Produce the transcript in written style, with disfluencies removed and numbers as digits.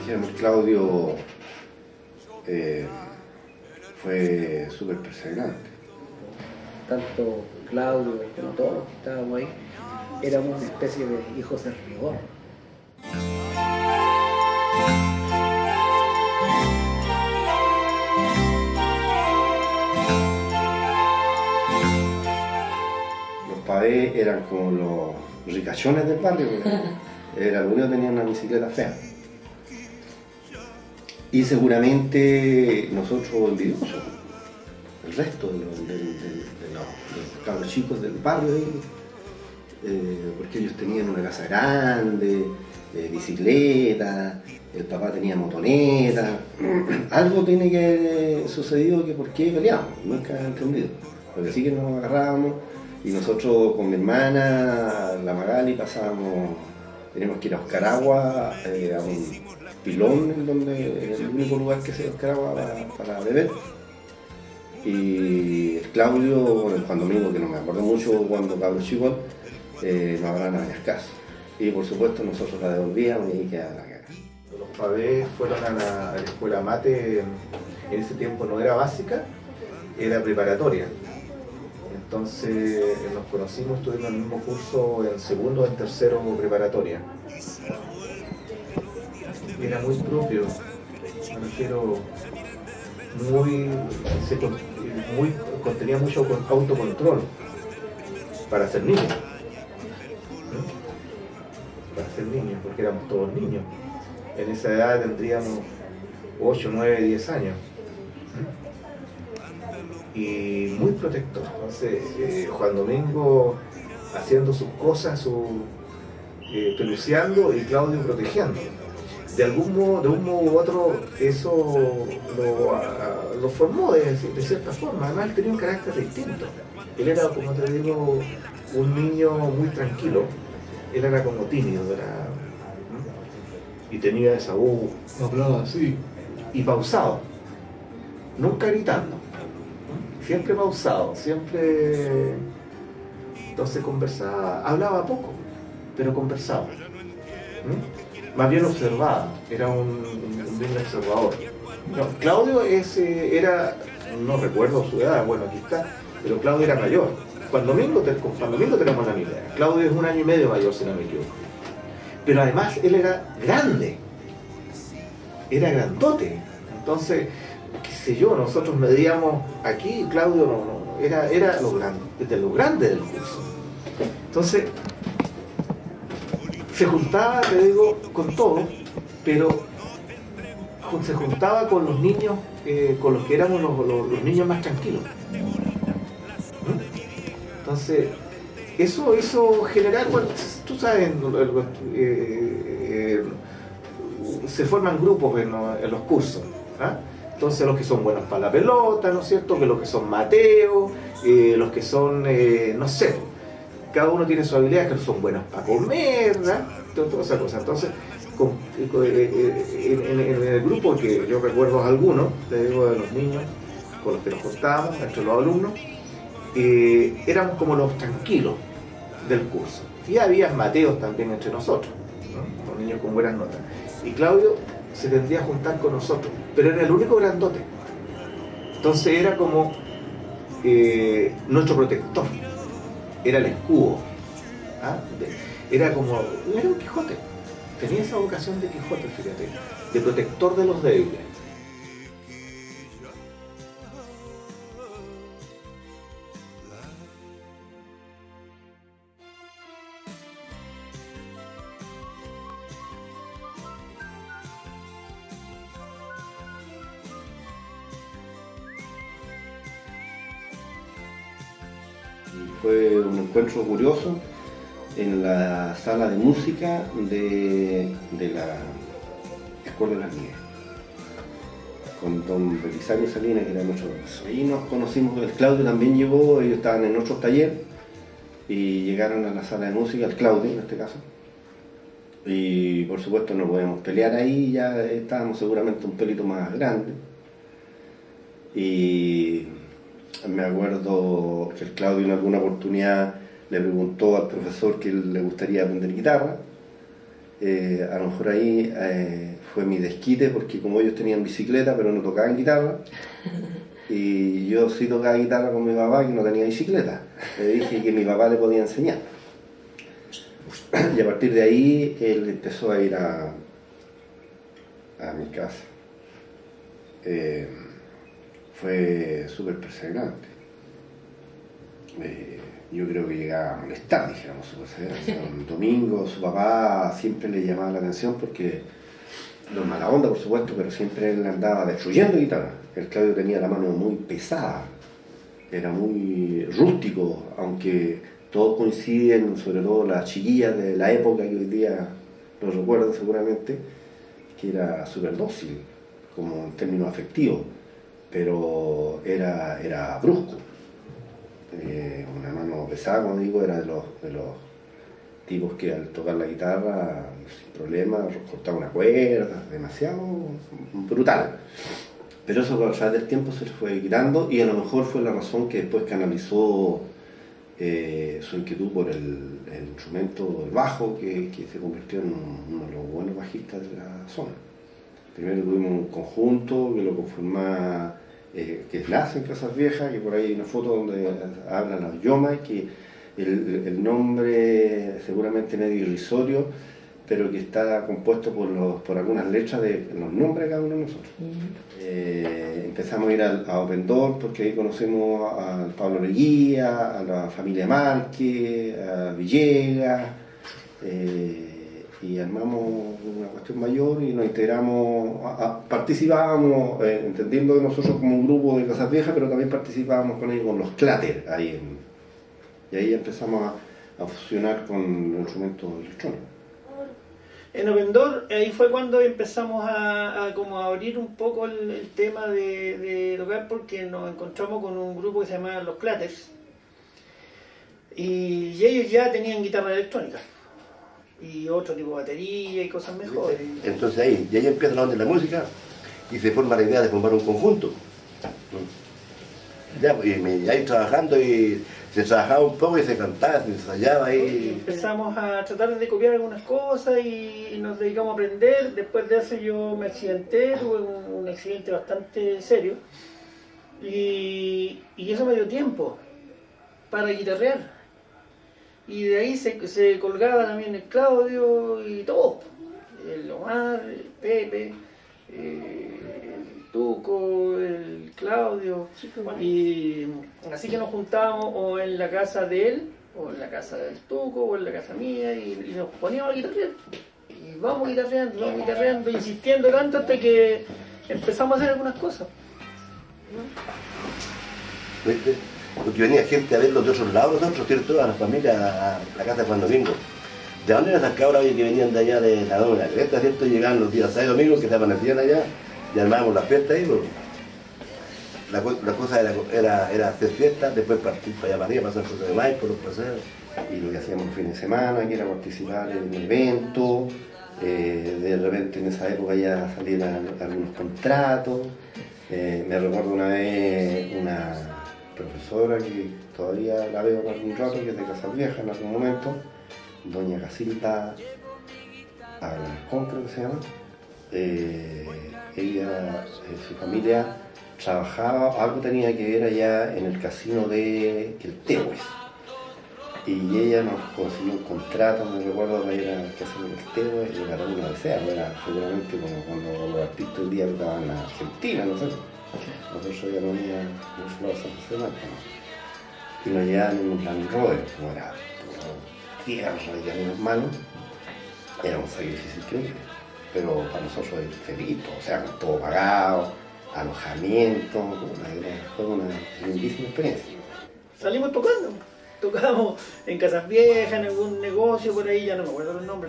dijéramos, Claudio fue súper perseverante. Tanto Claudio como todos los que estábamos ahí, éramos una especie de hijos del rigor. Los pavés eran como los ricachones del barrio, era lo único que tenían una bicicleta fea. Y seguramente nosotros envidiosos, el resto de los cabros chicos del barrio, porque ellos tenían una casa grande, bicicleta, el papá tenía motoneta. Algo tiene que haber sucedido, que por qué peleamos, nunca he entendido. Porque sí que nos agarrábamos y nosotros con mi hermana, la Magali, teníamos que ir a buscar agua a un pilón en el único lugar que se da buscar agua para beber. Y Claudio, bueno, Juan Domingo, que no me acuerdo mucho cuando cabros chicos, nos habrán a varias casas. Y por supuesto nosotros la devolvíamos y ahí quedaba la caga. Los pavés fueron a la escuela mate, en ese tiempo no era básica, era preparatoria. Entonces nos conocimos, estuvimos en el mismo curso en segundo, en tercero preparatoria. Era muy propio, me refiero, contenía mucho autocontrol para ser niños. Para ser niños, porque éramos todos niños. En esa edad tendríamos 8, 9, 10 años. Y muy protector. Entonces, Juan Domingo haciendo sus cosas, peluceando, y Claudio protegiendo. De un modo u otro, eso lo formó de cierta forma. Además, él tenía un carácter distinto. Él era, como te digo, un niño muy tranquilo. Él era como tímido, y tenía esa voz, hablaba así, y pausado, nunca gritando, siempre pausado, siempre. Entonces conversaba, hablaba poco, pero conversaba. Más bien observaba, era un bien observador. No, Claudio era, no recuerdo su edad, bueno, aquí está, pero Claudio era mayor. Juan Domingo tenemos la misma edad. Claudio es 1 año y medio mayor, si no me equivoco. Pero además él era grande, era grandote. Entonces, qué sé yo, nosotros medíamos aquí, Claudio era de lo grande del curso. Entonces, se juntaba, te digo, con todo, pero se juntaba con los niños, con los que éramos los niños más tranquilos. Entonces, eso hizo generar, bueno, tú sabes, se forman grupos en los cursos. Entonces, los que son buenos para la pelota, ¿no es cierto? Que los que son Mateo, los que son, no sé, cada uno tiene sus habilidades, que son buenos para comer, toda esa cosa. Entonces, en el grupo, que yo recuerdo algunos, te digo, de los niños con los que nos juntábamos, entre los alumnos, éramos como los tranquilos del curso. Y había Mateos también entre nosotros, ¿no? Los niños con buenas notas. Y Claudio se tendría a juntar con nosotros, pero era el único grandote. Entonces era como nuestro protector, era el escudo. Era un Quijote, tenía esa vocación de Quijote, fíjate, de protector de los débiles. Fue un encuentro curioso en la sala de música de la Escuela de las Nieves, con don Belisario Salinas, que era nuestro profesor. Ahí nos conocimos, el Claudio también llegó, ellos estaban en otro taller y llegaron a la sala de música, el Claudio en este caso, y por supuesto no podíamos pelear ahí, ya estábamos seguramente un pelito más grandes. Y me acuerdo que el Claudio en alguna oportunidad le preguntó al profesor que le gustaría aprender guitarra. A lo mejor ahí fue mi desquite, porque como ellos tenían bicicleta pero no tocaban guitarra, y yo sí tocaba guitarra con mi papá que no tenía bicicleta, le dije que mi papá le podía enseñar. Y a partir de ahí él empezó a ir a mi casa. Fue súper perseverante. Yo creo que llegaba a molestar, dijéramos, su perseverancia. Un domingo su papá siempre le llamaba la atención porque, no es mala onda por supuesto, pero siempre él andaba destruyendo guitarra. El Claudio tenía la mano muy pesada, era muy rústico, aunque todos coinciden, sobre todo las chiquillas de la época que hoy día lo recuerdan seguramente, que era súper dócil, como en términos afectivos, pero era brusco. Una mano pesada, como digo, era de los tipos que al tocar la guitarra sin problema cortaba una cuerda, demasiado brutal. Pero eso a través del tiempo se le fue quitando, y a lo mejor fue la razón que después canalizó su inquietud por el instrumento del bajo, que se convirtió en uno de los buenos bajistas de la zona. Primero tuvimos un conjunto que lo conformaba, que nace en Casas Viejas, que por ahí hay una foto donde hablan los yomas, que el nombre seguramente medio irrisorio, pero que está compuesto por algunas letras de los nombres de cada uno de nosotros. Empezamos a ir a Open Door porque ahí conocemos a Pablo Leguía, a la familia Márquez, a Villegas, y armamos una cuestión mayor y nos integramos, participábamos, entendiendo de nosotros como un grupo de Casas Viejas, pero también participábamos con ellos, con los Clatter, y ahí empezamos a fusionar con los instrumentos electrónicos. En Open Door, ahí fue cuando empezamos a abrir un poco el tema de tocar, porque nos encontramos con un grupo que se llamaba Los Clatters, y ellos ya tenían guitarra electrónica y otro tipo de batería y cosas mejores. Entonces ahí empieza la onda de la música y se forma la idea de formar un conjunto. Ya, y ahí trabajando, y se trabajaba un poco y se cantaba, se ensayaba ahí. Empezamos a tratar de copiar algunas cosas y nos dedicamos a aprender. Después de eso yo me accidenté, tuve un accidente bastante serio, y eso me dio tiempo para guitarrear. Y de ahí se colgaba también el Claudio y todo, el Omar, el Pepe, el Tuco, el Claudio, y así que nos juntábamos o en la casa de él, o en la casa del Tuco, o en la casa mía, y nos poníamos a guitarrear. Y vamos guitarreando, insistiendo tanto hasta que empezamos a hacer algunas cosas. ¿Viste? Porque venía gente a verlos de otros lados, nosotros, ¿cierto? A la familia, a la casa de Juan Domingo. ¿De dónde eran esas cabras que venían de allá de la Dona de la Cresta, ¿cierto? Llegaban los días sábado y domingo, que se amanecían allá, y armábamos la fiesta ahí. Pues. La cosa era hacer fiesta, después partir para allá para arriba, pasar cosas de maíz por los paseos. Y lo que hacíamos el fin de semana, que era participar en un evento, de repente en esa época ya salieran algunos contratos. Me recuerdo una vez una profesora que todavía la veo en algún rato, que es de Casas Viejas en algún momento, doña Casilda Alarcón, creo que se llama. Ella, su familia trabajaba, algo tenía que ver allá en el casino de El Tehues, y ella nos consiguió un contrato, me recuerdo, para ir al casino del Tehues, y para una desea, era seguramente como cuando los artistas hoy día estaban en Argentina, no sé. Nosotros ya no habíamos la Santa Semana, ¿no? Y nos llevaban en un Land Rover, como era tierra y caminos malos, era un sacrificio increíble, pero para nosotros era feliz, o sea, con todo pagado, alojamiento, fue una lindísima experiencia. Salimos tocando, tocábamos en Casas Viejas, en algún negocio por ahí, ya no me acuerdo los nombres.